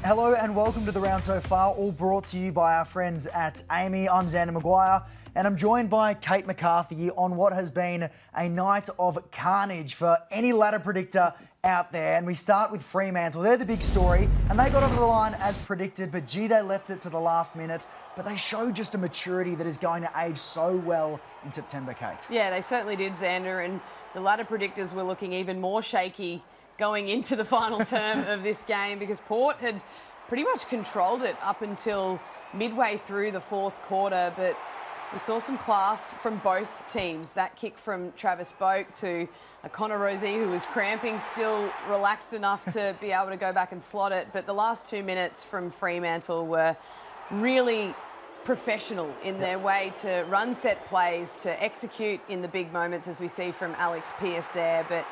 Hello and welcome to The Round So Far, all brought to you by our friends at AAMI. I'm Xander McGuire and I'm joined by Kate McCarthy on what has been a night of carnage for any ladder predictor out there. And we start with Fremantle. They're the big story and they got over the line as predicted, but gee, they left it to the last minute. But they showed just a maturity that is going to age so well in September, Kate. Yeah, they certainly did, Xander, and the ladder predictors were looking even more shaky going into the final term of this game because Port had pretty much controlled it up until midway through the fourth quarter, but we saw some class from both teams. That kick from Travis Boak to a Connor Rozee, who was cramping, still relaxed enough to be able to go back and slot it. But the last 2 minutes from Fremantle were really professional in their way to run set plays, to execute in the big moments, as we see from Alex Pearce there. But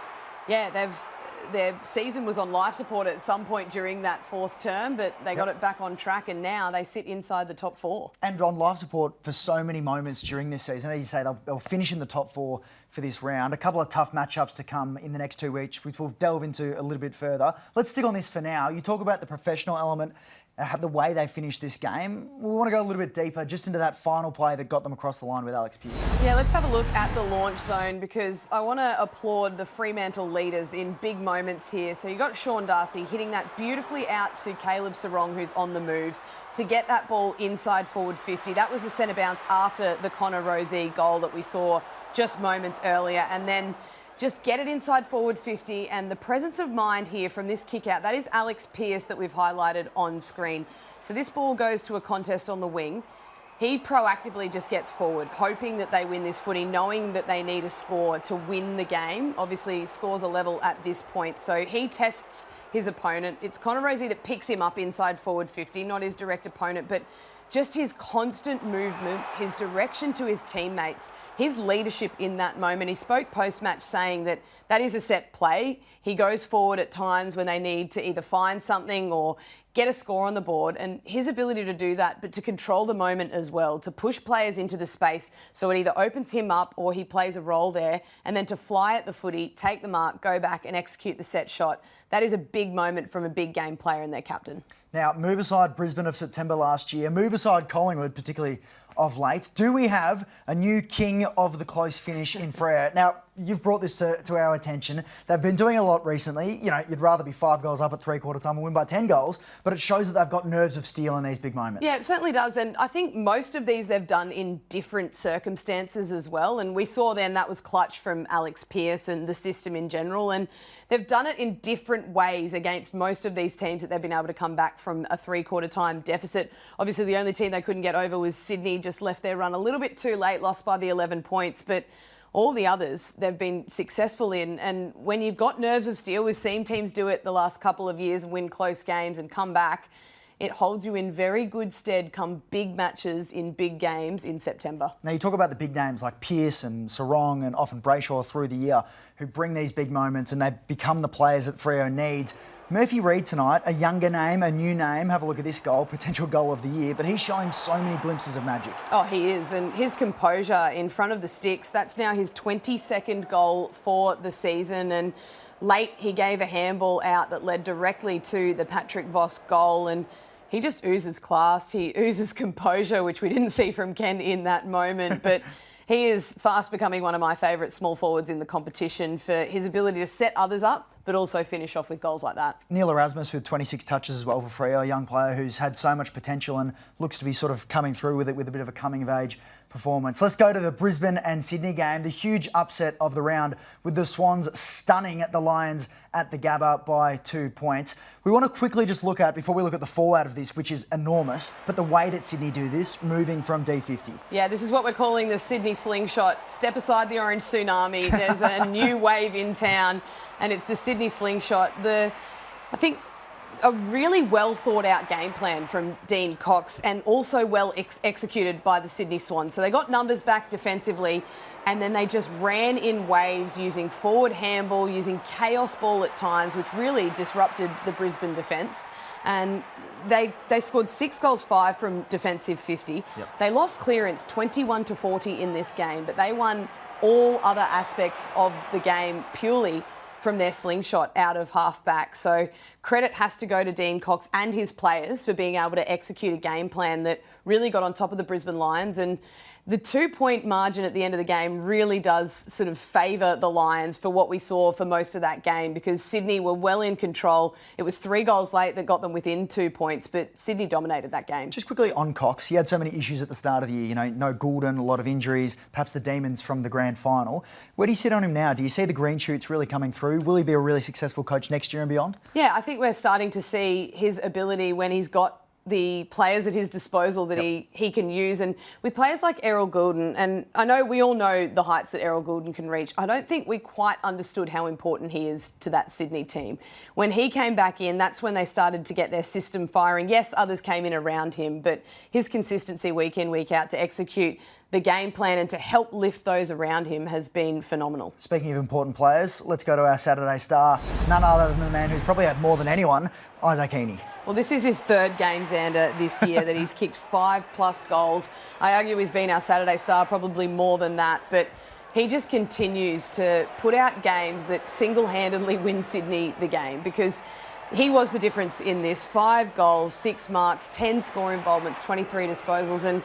yeah, their season was on life support at some point during that fourth term, but they got it back on track and now they sit inside the top four. And on life support for so many moments during this season. As you say, they'll finish in the top four for this round. A couple of tough matchups to come in the next 2 weeks, which we'll delve into a little bit further. Let's stick on this for now. You talk about the professional element, the way they finished this game. We want to go a little bit deeper just into that final play that got them across the line with Alex Pearce. Yeah, let's have a look at the launch zone because I want to applaud the Fremantle leaders in big moments here. So you got Sean Darcy hitting that beautifully out to Caleb Sarong, who's on the move, to get that ball inside forward 50. That was the centre bounce after the Connor Rozee goal that we saw just moments earlier. And then just get it inside forward 50, and the presence of mind here from this kick out, that is Alex Pearce that we've highlighted on screen. So this ball goes to a contest on the wing. He proactively just gets forward, hoping that they win this footy, knowing that they need a score to win the game. Obviously, scores are level at this point. So he tests his opponent. It's Connor Rozee that picks him up inside forward 50, not his direct opponent, but just his constant movement, his direction to his teammates, his leadership in that moment. He spoke post-match saying that that is a set play. He goes forward at times when they need to either find something or get a score on the board, and his ability to do that, but to control the moment as well, to push players into the space so it either opens him up or he plays a role there, and then to fly at the footy, take the mark, go back and execute the set shot. That is a big moment from a big game player and their captain. Now, move aside Brisbane of September last year, move aside Collingwood, particularly of late, do we have a new king of the close finish in Freo? Now, you've brought this to our attention. They've been doing a lot recently. You know, you'd rather be 5 goals up at three-quarter time and win by 10 goals, but it shows that they've got nerves of steel in these big moments. Yeah, it certainly does. And I think most of these they've done in different circumstances as well. And we saw then that was clutch from Alex Pearce and the system in general. And they've done it in different ways against most of these teams that they've been able to come back from a three-quarter time deficit. Obviously, the only team they couldn't get over was Sydney, just left their run a little bit too late, lost by the 11 points. But all the others they've been successful in. And when you've got nerves of steel, we've seen teams do it the last couple of years, win close games and come back. It holds you in very good stead come big matches in big games in September. Now, you talk about the big names like Pearce and Sarong and often Brayshaw through the year who bring these big moments and they become the players that Freo needs. Murphy Reid tonight, a younger name, a new name. Have a look at this goal, potential goal of the year, but he's showing so many glimpses of magic. Oh, he is. And his composure in front of the sticks, that's now his 22nd goal for the season. And late, he gave a handball out that led directly to the Patrick Voss goal. And he just oozes class. He oozes composure, which we didn't see from Ken in that moment. But he is fast becoming one of my favourite small forwards in the competition for his ability to set others up, but also finish off with goals like that. Neil Erasmus with 26 touches as well for Freo, a young player who's had so much potential and looks to be sort of coming through with it with a bit of a coming-of-age performance. Let's go to the Brisbane and Sydney game, the huge upset of the round with the Swans stunning at the Lions at the Gabba by 2 points. We want to quickly just look at, before we look at the fallout of this, which is enormous, but the way that Sydney do this, moving from D50. Yeah, this is what we're calling the Sydney slingshot. Step aside the orange tsunami. There's a new wave in town, and it's the Sydney slingshot. I think a really well thought out game plan from Dean Cox and also well executed by the Sydney Swans. So they got numbers back defensively and then they just ran in waves using forward handball, using chaos ball at times, which really disrupted the Brisbane defence. And they scored 6 goals, 5 from defensive 50. Yep. They lost clearance 21-40 in this game, but they won all other aspects of the game purely from their slingshot out of half-back. So credit has to go to Dean Cox and his players for being able to execute a game plan that really got on top of the Brisbane Lions. And the 2-point margin at the end of the game really does sort of favour the Lions for what we saw for most of that game, because Sydney were well in control. It was 3 goals late that got them within 2 points, but Sydney dominated that game. Just quickly on Cox, he had so many issues at the start of the year, you know, no Goulden, a lot of injuries, perhaps the Demons from the grand final. Where do you sit on him now? Do you see the green shoots really coming through? Will he be a really successful coach next year and beyond? Yeah, I think we're starting to see his ability when he's got the players at his disposal that he can use. And with players like Errol Goulden, and I know we all know the heights that Errol Goulden can reach, I don't think we quite understood how important he is to that Sydney team. When he came back in, that's when they started to get their system firing. Yes, others came in around him, but his consistency week in, week out to execute the game plan and to help lift those around him has been phenomenal. Speaking of important players, let's go to our Saturday star. None other than the man who's probably had more than anyone, Isaac Heaney. Well, this is his 3rd game, Xander, this year that he's kicked 5+ goals. I argue he's been our Saturday star, probably more than that, but he just continues to put out games that single-handedly win Sydney the game, because he was the difference in this. 5 goals, 6 marks, 10 score involvements, 23 disposals, and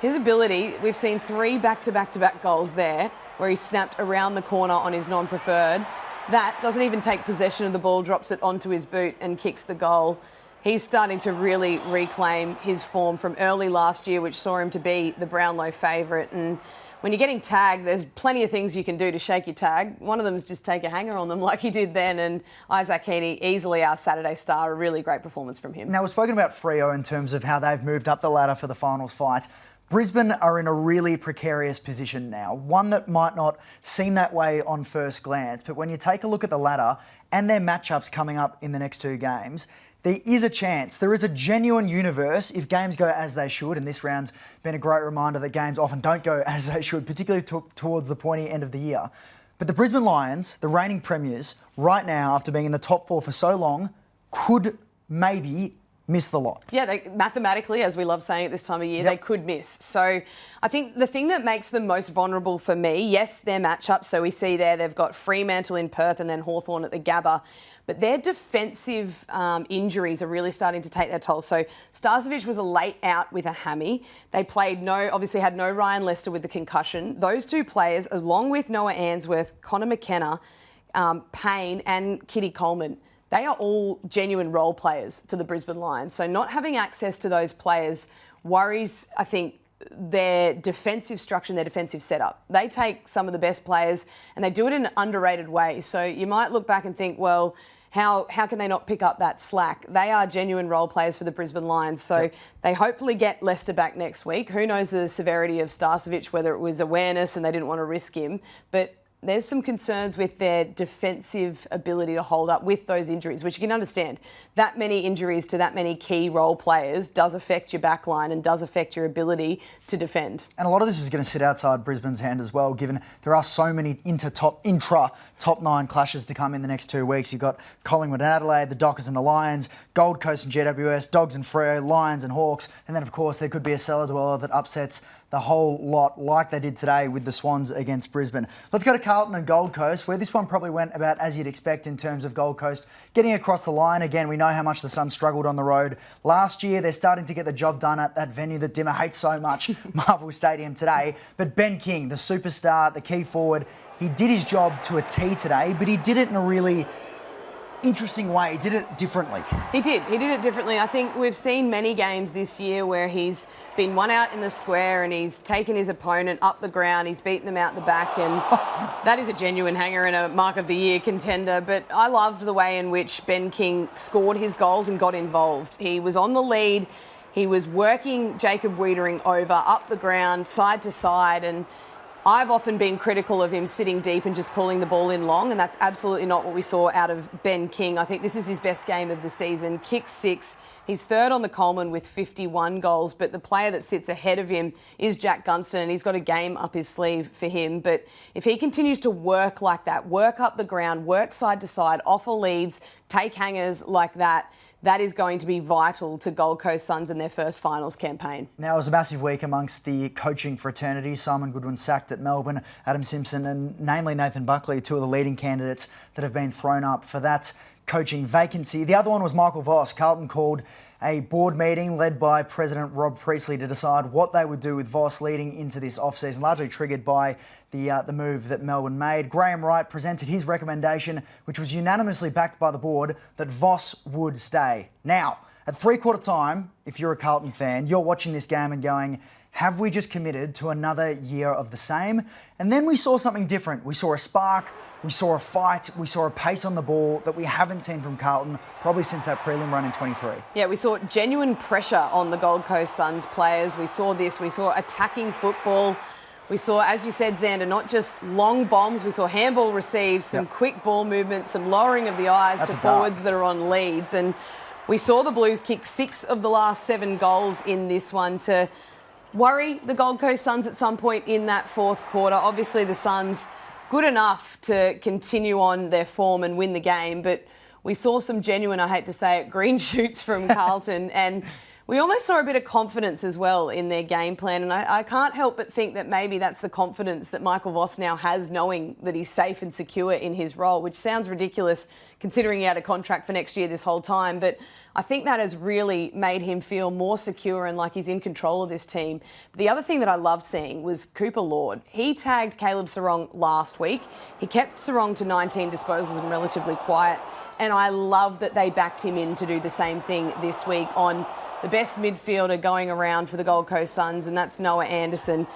his ability, we've seen 3 back-to-back-to-back goals there where he snapped around the corner on his non-preferred. That doesn't even take possession of the ball, drops it onto his boot and kicks the goal. He's starting to really reclaim his form from early last year, which saw him to be the Brownlow favourite. And when you're getting tagged, there's plenty of things you can do to shake your tag. One of them is just take a hanger on them like he did then. And Isaac Heaney, easily our Saturday star, a really great performance from him. Now, we've spoken about Freo in terms of how they've moved up the ladder for the finals fight. Brisbane are in a really precarious position now, one that might not seem that way on first glance, but when you take a look at the ladder and their matchups coming up in the next 2 games, there is a chance, there is a genuine universe if games go as they should, and this round's been a great reminder that games often don't go as they should, particularly towards the pointy end of the year. But the Brisbane Lions, the reigning premiers, right now, after being in the top 4 for so long, could maybe miss the lot. Yeah, they, mathematically, as we love saying at this time of year, they could miss. So I think the thing that makes them most vulnerable for me, yes, their matchup. So we see there they've got Fremantle in Perth and then Hawthorn at the Gabba. But their defensive injuries are really starting to take their toll. So Starcevic was a late out with a hammy. They obviously had no Ryan Lester with the concussion. Those 2 players, along with Noah Answorth, Connor McKenna, Payne and Kitty Coleman, they are all genuine role players for the Brisbane Lions. So not having access to those players worries, I think, their defensive structure and their defensive setup. They take some of the best players and they do it in an underrated way. So you might look back and think, well, how can they not pick up that slack? They are genuine role players for the Brisbane Lions. So they hopefully get Lester back next week. Who knows the severity of Starcevic, whether it was awareness and they didn't want to risk him. But there's some concerns with their defensive ability to hold up with those injuries, which you can understand. That many injuries to that many key role players does affect your back line and does affect your ability to defend. And a lot of this is going to sit outside Brisbane's hand as well, given there are so many intra-top 9 clashes to come in the next 2 weeks. You've got Collingwood and Adelaide, the Dockers and the Lions, Gold Coast and GWS, Dogs and Freo, Lions and Hawks, and then of course there could be a cellar dweller that upsets the whole lot like they did today with the Swans against Brisbane. Let's go to Carlton and Gold Coast, where this one probably went about as you'd expect in terms of Gold Coast getting across the line. Again, we know how much the Suns struggled on the road last year. They're starting to get the job done at that venue that Dimmer hates so much, Marvel Stadium today. But Ben King, the superstar, the key forward, he did his job to a T today, but he did it in a really interesting way. He did it differently. He did it differently. I think we've seen many games this year where he's been one out in the square and he's taken his opponent up the ground, he's beaten them out the back, and that is a genuine hanger and a Mark of the Year contender. But I loved the way in which Ben King scored his goals and got involved. He was on the lead, he was working Jacob Wiedering over, up the ground, side to side, and I've often been critical of him sitting deep and just calling the ball in long, and that's absolutely not what we saw out of Ben King. I think this is his best game of the season. Kicked 6. He's 3rd on the Coleman with 51 goals, but the player that sits ahead of him is Jack Gunston, and he's got a game up his sleeve for him. But if he continues to work like that, work up the ground, work side to side, offer leads, take hangers like that, that is going to be vital to Gold Coast Suns in their first finals campaign. Now, it was a massive week amongst the coaching fraternity. Simon Goodwin sacked at Melbourne, Adam Simpson and namely Nathan Buckley, two of the leading candidates that have been thrown up for that coaching vacancy. The other one was Michael Voss. Carlton called a board meeting led by President Rob Priestley to decide what they would do with Voss leading into this off-season, largely triggered by the move that Melbourne made. Graham Wright presented his recommendation, which was unanimously backed by the board, that Voss would stay. Now, at three-quarter time, if you're a Carlton fan, you're watching this game and going, have we just committed to another year of the same? And then we saw something different. We saw a spark, we saw a fight, we saw a pace on the ball that we haven't seen from Carlton probably since that prelim run in 23. Yeah, we saw genuine pressure on the Gold Coast Suns players. We saw attacking football. We saw, as you said, Xander, not just long bombs. We saw handball receives, some quick ball movement, some lowering of the eyes to forwards that are on leads. And we saw the Blues kick 6 of the last 7 goals in this one to worry the Gold Coast Suns at some point in that fourth quarter. Obviously, the Suns good enough to continue on their form and win the game, but we saw some genuine, I hate to say it, green shoots from Carlton, and we almost saw a bit of confidence as well in their game plan. And I can't help but think that maybe that's the confidence that Michael Voss now has, knowing that he's safe and secure in his role, which sounds ridiculous considering he had a contract for next year this whole time. But I think that has really made him feel more secure and like he's in control of this team. But the other thing that I loved seeing was Cooper Lord. He tagged Caleb Serong last week. He kept Serong to 19 disposals and relatively quiet. And I love that they backed him in to do the same thing this week on the best midfielder going around for the Gold Coast Suns, and that's Noah Anderson.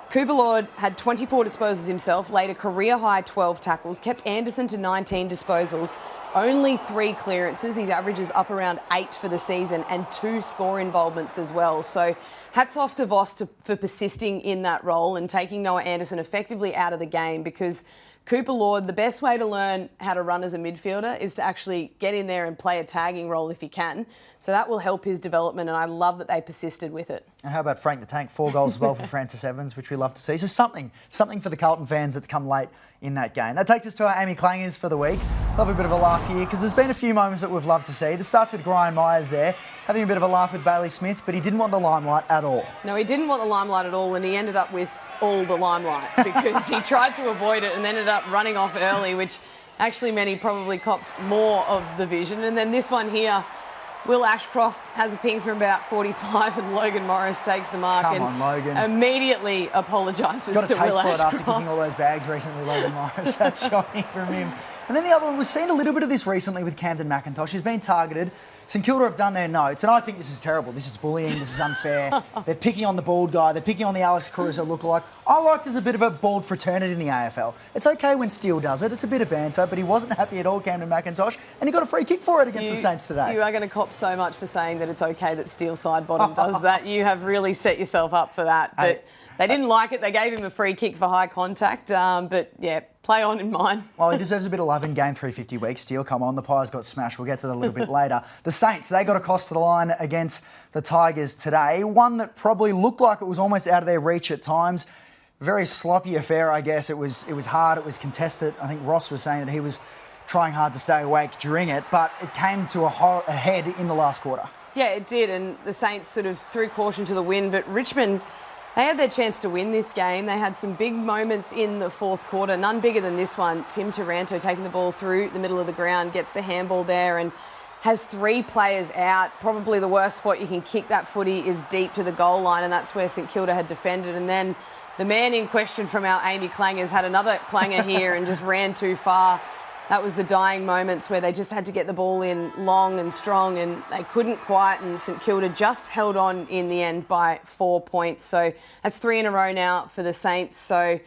Cooper Lord had 24 disposals himself, laid a career-high 12 tackles, kept Anderson to 19 disposals, only 3 clearances. His average is up around 8 for the season, and 2 score involvements as well. So hats off to Voss for persisting in that role and taking Noah Anderson effectively out of the game, because Cooper Lord, the best way to learn how to run as a midfielder is to actually get in there and play a tagging role if he can. So that will help his development, and I love that they persisted with it. And how about Frank the Tank? 4 goals as well for Francis Evans, which we love to see. So something for the Carlton fans that's come late in that game. That takes us to our AAMI Clangers for the week. Love a bit of a laugh here because there's been a few moments that we've loved to see. This starts with Brian Myers there, having a bit of a laugh with Bailey Smith, but he didn't want the limelight at all. No, he didn't want the limelight at all, and he ended up with all the limelight because he tried to avoid it and then ended up running off early, which actually meant he probably copped more of the vision. And then this one here, Will Ashcroft has a ping from about 45 and Logan Morris takes the mark. Come on, Logan. Immediately apologises to Will Ashcroft. He's got a taste for it after kicking all those bags recently, Logan Morris. That's shocking from him. And then the other one, we've seen a little bit of this recently with Camden McIntosh. He's been targeted. St Kilda have done their notes, and I think this is terrible. This is bullying. This is unfair. They're picking on the bald guy. They're picking on the Alex Caruso lookalike. I like there's a bit of a bald fraternity in the AFL. It's okay when Steele does it. It's a bit of banter, but he wasn't happy at all, Camden McIntosh, and he got a free kick for it against the Saints today. You are going to cop so much for saying that it's okay that Steele Sidebottom does that. You have really set yourself up for that. But they didn't like it. They gave him a free kick for high contact. But, yeah, play on in mine. Well, he deserves a bit of love in game 350 week. Steele, come on. The Pies got smashed. We'll get to that a little bit later. The Saints, they got across to the line against the Tigers today. One that probably looked like it was almost out of their reach at times. Very sloppy affair, I guess. It was hard. It was contested. I think Ross was saying that he was trying hard to stay awake during it, but it came to a head in the last quarter. Yeah, it did, and the Saints sort of threw caution to the wind, but Richmond, they had their chance to win this game. They had some big moments in the fourth quarter, none bigger than this one. Tim Taranto taking the ball through the middle of the ground, gets the handball there and has 3 players out. Probably the worst spot you can kick that footy is deep to the goal line, and that's where St Kilda had defended. And then the man in question from our AAMI Clangers had another clanger here and just ran too far. That was the dying moments where they just had to get the ball in long and strong, and they couldn't quite, and St Kilda just held on in the end by 4 points. So that's 3 in a row now for the Saints. So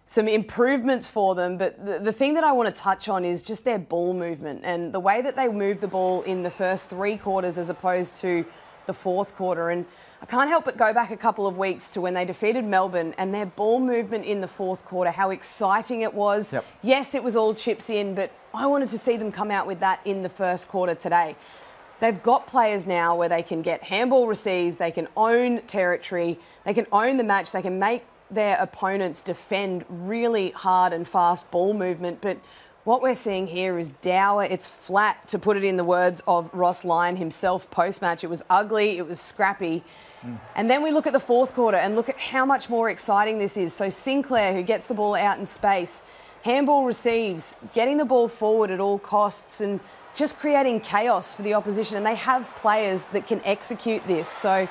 some improvements for them, but the thing that I want to touch on is just their ball movement and the way that they moved the ball in the first 3 quarters as opposed to the fourth quarter. And I can't help but go back a couple of weeks to when they defeated Melbourne and their ball movement in the fourth quarter, how exciting it was. Yep. Yes, it was all chips in, but I wanted to see them come out with that in the first quarter today. They've got players now where they can get handball receives, they can own territory, they can own the match, they can make their opponents defend really hard and fast ball movement. But What we're seeing here is dour. It's flat, to put it in the words of Ross Lyon himself post-match. It was ugly, it was scrappy. And then we look at the fourth quarter and look at how much more exciting this is. So Sinclair, who gets the ball out in space, handball receives, getting the ball forward at all costs and just creating chaos for the opposition. And they have players that can execute this. So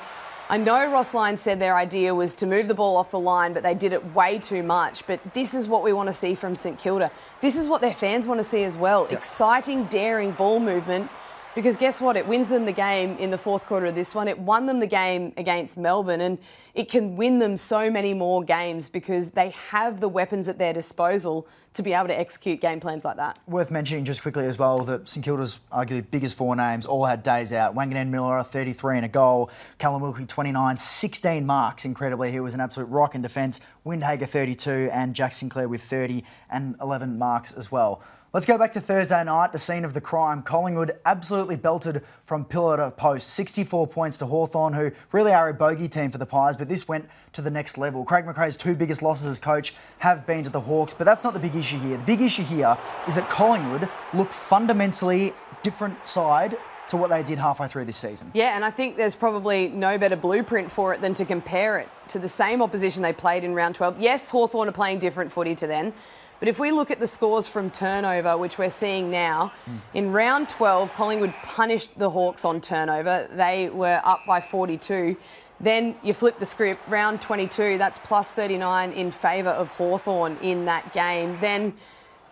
I know Ross Lyon said their idea was to move the ball off the line, but they did it way too much. But this is what we want to see from St Kilda. This is what their fans want to see as well. Yep. Exciting, daring ball movement. Because guess what? It wins them the game in the fourth quarter of this one. It won them the game against Melbourne, and it can win them so many more games because they have the weapons at their disposal to be able to execute game plans like that. Worth mentioning just quickly as well that St Kilda's arguably biggest four names all had days out. Wangan Miller, 33 and a goal. Callum Wilkie, 29, 16 marks, incredibly. He was an absolute rock in defence. Windhager, 32, and Jack Sinclair with 30 and 11 marks as well. Let's go back to Thursday night, the scene of the crime. Collingwood absolutely belted from pillar to post. 64 points to Hawthorn, who really are a bogey team for the Pies, but this went to the next level. Craig McRae's two biggest losses as coach have been to the Hawks, but that's not the big issue here. The big issue here is that Collingwood look fundamentally different side to what they did halfway through this season. Yeah, and I think there's probably no better blueprint for it than to compare it to the same opposition they played in round 12. Yes, Hawthorn are playing different footy to then. But if we look at the scores from turnover, which we're seeing now, in round 12, Collingwood punished the Hawks on turnover. They were up by 42. Then you flip the script, round 22, that's plus 39 in favour of Hawthorn in that game. Then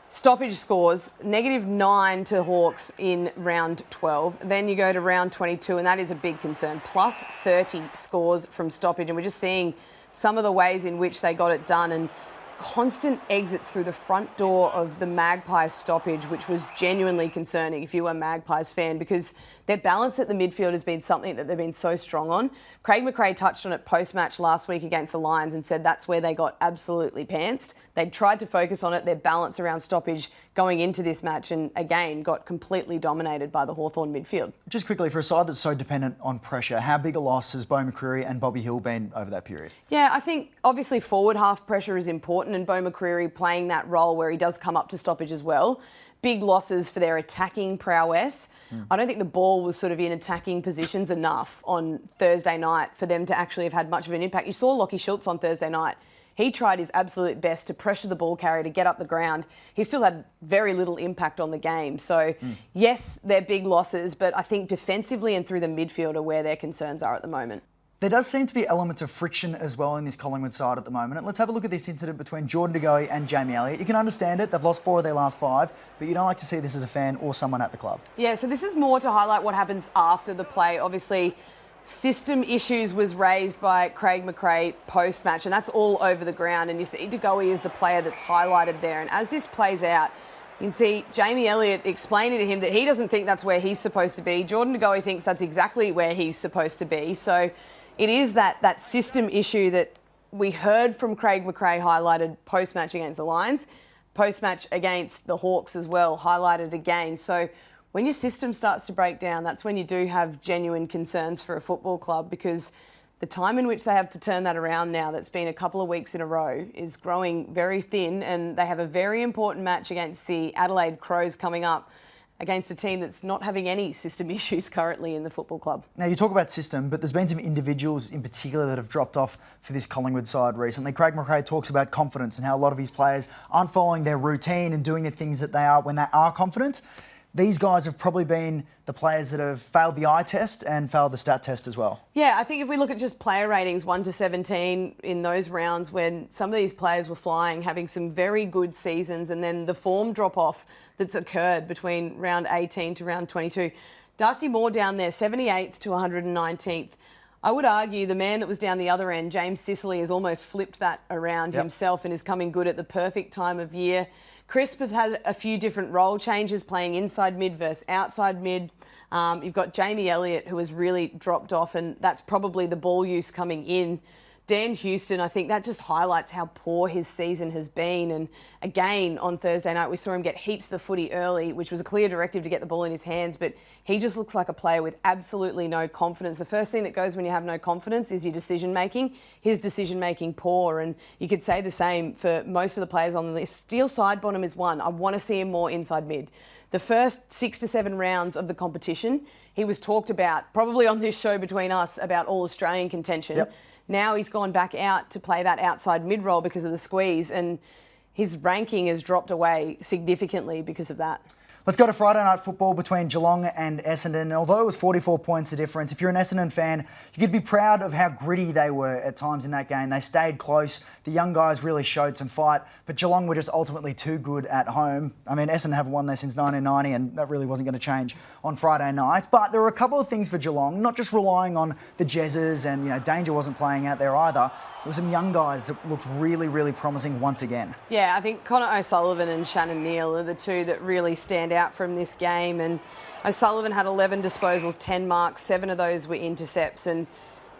stoppage scores, -9 to Hawks in round 12. Then you go to round 22, and that is a big concern. Plus 30 scores from stoppage. And we're just seeing some of the ways in which they got it done. And constant exits through the front door of the Magpies stoppage, which was genuinely concerning if you were a Magpies fan, because their balance at the midfield has been something that they've been so strong on. Craig McRae touched on it post-match last week against the Lions and said that's where they got absolutely pantsed. They'd tried to focus on it, their balance around stoppage going into this match, and again got completely dominated by the Hawthorn midfield. Just quickly, for a side that's so dependent on pressure, how big a loss has Beau McCreary and Bobby Hill been over that period? Yeah, I think obviously forward half pressure is important, and Beau McCreary playing that role where he does come up to stoppage as well. Big losses for their attacking prowess. I don't think the ball was sort of in attacking positions enough on Thursday night for them to actually have had much of an impact. You saw Lockie Schultz on Thursday night. He tried his absolute best to pressure the ball carrier to get up the ground. He still had very little impact on the game. So, yes, they're big losses, but I think defensively and through the midfield are where their concerns are at the moment. There does seem to be elements of friction as well in this Collingwood side at the moment. And let's have a look at this incident between Jordan Goey and Jamie Elliot. You can understand it. They've lost 4 of their last 5, but you don't like to see this as a fan or someone at the club. Yeah, so this is more to highlight what happens after the play. Obviously, system issues was raised by Craig McRae post-match, and that's all over the ground. And you see De Goey is the player that's highlighted there. And as this plays out, you can see Jamie Elliot explaining to him that he doesn't think that's where he's supposed to be. Jordan De Goey thinks that's exactly where he's supposed to be. So it is that system issue that we heard from Craig McRae highlighted post-match against the Lions, post-match against the Hawks as well, highlighted again. So when your system starts to break down, that's when you do have genuine concerns for a football club, because the time in which they have to turn that around now, that's been a couple of weeks in a row, is growing very thin, and they have a very important match against the Adelaide Crows coming up, against a team that's not having any system issues currently in the football club. Now, you talk about system, but there's been some individuals in particular that have dropped off for this Collingwood side recently. Craig McRae talks about confidence and how a lot of his players aren't following their routine and doing the things that they are when they are confident. These guys have probably been the players that have failed the eye test and failed the stat test as well. Yeah, I think if we look at just player ratings, 1 to 17 in those rounds when some of these players were flying, having some very good seasons, and then the form drop-off that's occurred between round 18 to round 22. Darcy Moore down there, 78th to 119th. I would argue the man that was down the other end, James Sicily, has almost flipped that around himself and is coming good at the perfect time of year. Crisp has had a few different role changes, playing inside mid versus outside mid. You've got Jamie Elliott, who has really dropped off, and that's probably the ball use coming in. Dan Houston, I think that just highlights how poor his season has been. And again, on Thursday night, we saw him get heaps of the footy early, which was a clear directive to get the ball in his hands. But he just looks like a player with absolutely no confidence. The first thing that goes when you have no confidence is your decision-making. His decision-making poor. And you could say the same for most of the players on the list. Steele Sidebottom is one. I want to see him more inside mid. The first 6 to 7 rounds of the competition, he was talked about, probably on this show between us, about all-Australian contention. Yep. Now he's gone back out to play that outside mid-role because of the squeeze, and his ranking has dropped away significantly because of that. Let's go to Friday night football between Geelong and Essendon. Although it was 44 points the difference, if you're an Essendon fan, you could be proud of how gritty they were at times in that game. They stayed close. The young guys really showed some fight, but Geelong were just ultimately too good at home. I mean, Essendon haven't won there since 1990, and that really wasn't going to change on Friday night. But there were a couple of things for Geelong, not just relying on the Jezzers, and Danger wasn't playing out there either. There were some young guys that looked really, really promising once again. Yeah, I think Connor O'Sullivan and Shannon are the two that really stand out from this game. And O'Sullivan had 11 disposals, 10 marks, 7 of those were intercepts, and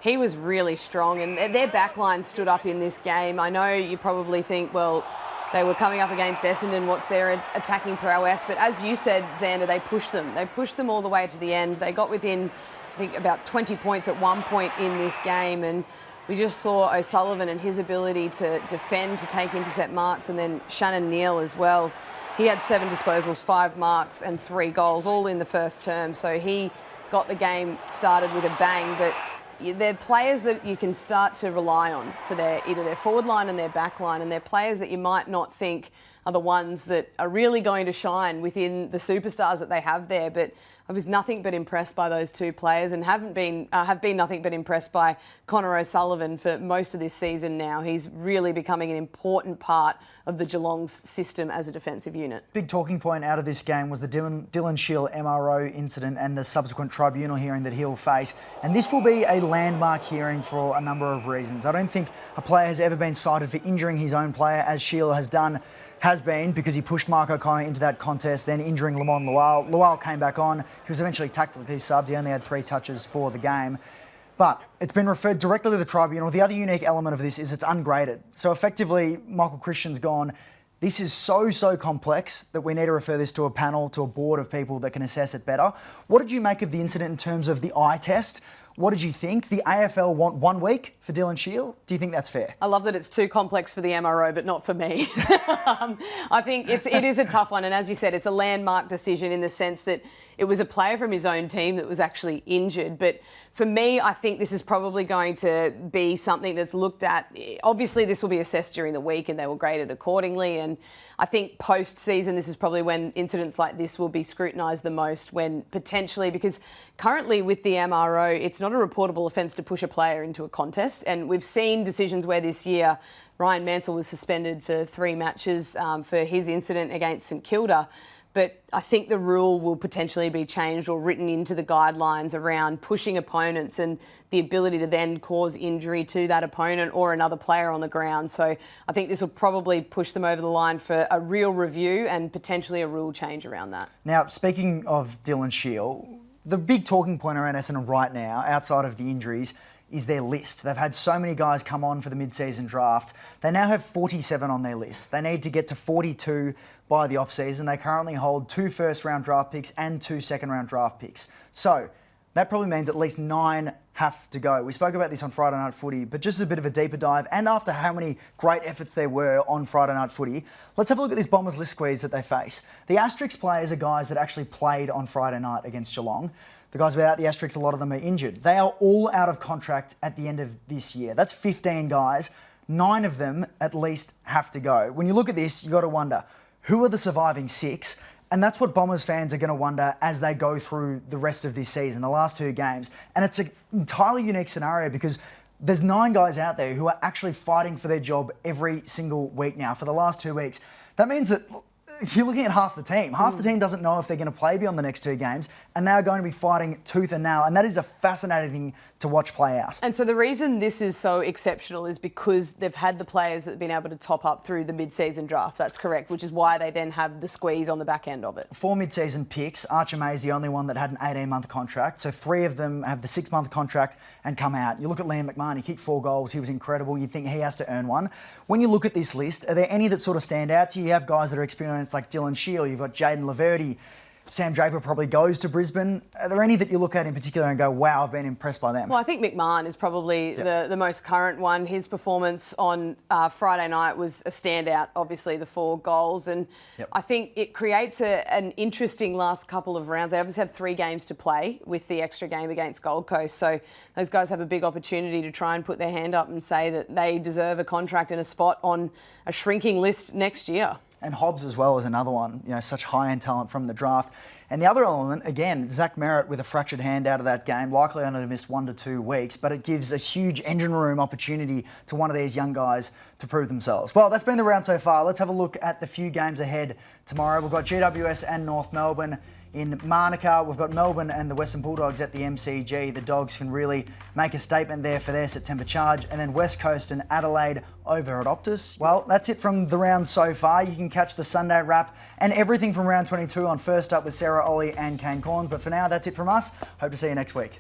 he was really strong. And their backline stood up in this game. I know you probably think, well, they were coming up against Essendon, what's their attacking prowess? But as you said, Xander, they pushed them. They pushed them all the way to the end. They got within, I think, about 20 points at one point in this game. And we just saw O'Sullivan and his ability to defend, to take intercept marks, and then Shannon as well. He had 7 disposals, 5 marks and 3 goals, all in the first term. So he got the game started with a bang. But they're players that you can start to rely on for either their forward line and their back line, and they're players that you might not think are the ones that are really going to shine within the superstars that they have there. But I was nothing but impressed by those two players, and have been nothing but impressed by Connor O'Sullivan for most of this season now. He's really becoming an important part of the Geelong's system as a defensive unit. Big talking point out of this game was the Dylan Shiel MRO incident and the subsequent tribunal hearing that he'll face. And this will be a landmark hearing for a number of reasons. I don't think a player has ever been cited for injuring his own player, as Shiel has been, because he pushed Mark O'Connor into that contest, then injuring Lamont Lual. Lual came back on. He was eventually tactically subbed. He only had 3 touches for the game. But it's been referred directly to the tribunal. The other unique element of this is it's ungraded. So effectively, Michael Christian's gone, this is so complex that we need to refer this to a panel, to a board of people that can assess it better. What did you make of the incident in terms of the eye test? What did you think? The AFL want 1 week for Dylan Shiel. Do you think that's fair? I love that it's too complex for the MRO, but not for me. I think it is a tough one. And as you said, it's a landmark decision in the sense that it was a player from his own team that was actually injured. But for me, I think this is probably going to be something that's looked at. Obviously, this will be assessed during the week and they will grade it accordingly. And I think post-season, this is probably when incidents like this will be scrutinised the most, when potentially, because currently with the MRO, it's not a reportable offence to push a player into a contest. And we've seen decisions where this year Ryan Mansell was suspended for 3 matches for his incident against St Kilda. But I think the rule will potentially be changed or written into the guidelines around pushing opponents and the ability to then cause injury to that opponent or another player on the ground. So I think this will probably push them over the line for a real review and potentially a rule change around that. Now, speaking of Dylan Shiel, the big talking point around Essendon right now, outside of the injuries, is their list. They've had so many guys come on for the mid-season draft. They now have 47 on their list. They need to get to 42 by the off-season. They currently hold 2 first-round draft picks and 2 second-round draft picks. So that probably means at least 9 have to go. We spoke about this on Friday Night Footy, but just as a bit of a deeper dive, and after how many great efforts there were on Friday Night Footy, let's have a look at this Bombers list squeeze that they face. The Asterisk players are guys that actually played on Friday night against Geelong. The guys without the Asterix, a lot of them are injured. They are all out of contract at the end of this year. That's 15 guys. 9 of them at least have to go. When you look at this, you've got to wonder, who are the surviving 6? And that's what Bombers fans are going to wonder as they go through the rest of this season, the last 2 games. And it's an entirely unique scenario because there's 9 guys out there who are actually fighting for their job every single week now for the last 2 weeks. That means that you're looking at half the team. Half the team doesn't know if they're going to play beyond the next 2 games, and they're going to be fighting tooth and nail, and that is a fascinating thing to watch play out. And so the reason this is so exceptional is because they've had the players that have been able to top up through the mid-season draft. That's correct, which is why they then have the squeeze on the back end of it. 4 mid-season picks. Archer May is the only one that had an 18-month contract, so 3 of them have the 6-month contract and come out. You look at Liam McMahon, he kicked 4 goals, he was incredible. You think he has to earn one. When you look at this list, are there any that sort of stand out to you? You have guys that are experienced like Dylan Shiel, you've got Jaden Laverty, Sam Draper probably goes to Brisbane. Are there any that you look at in particular and go, wow, I've been impressed by them? Well, I think McMahon is probably the most current one. His performance on Friday night was a standout, obviously, the 4 goals. And I think it creates an interesting last couple of rounds. They obviously have 3 games to play with the extra game against Gold Coast. So those guys have a big opportunity to try and put their hand up and say that they deserve a contract and a spot on a shrinking list next year. And Hobbs as well is another one, such high-end talent from the draft. And the other element, again, Zach Merritt with a fractured hand out of that game, likely only to miss 1 to 2 weeks, but it gives a huge engine room opportunity to one of these young guys to prove themselves. Well, that's been the round so far. Let's have a look at the few games ahead tomorrow. We've got GWS and North Melbourne in Marnica. We've got Melbourne and the Western Bulldogs at the MCG. The Dogs can really make a statement there for their September charge. And then West Coast and Adelaide over at Optus. Well, that's it from the round so far. You can catch the Sunday wrap and everything from round 22 on First Up with Sarah, Ollie and Kane Corns. But for now, that's it from us. Hope to see you next week.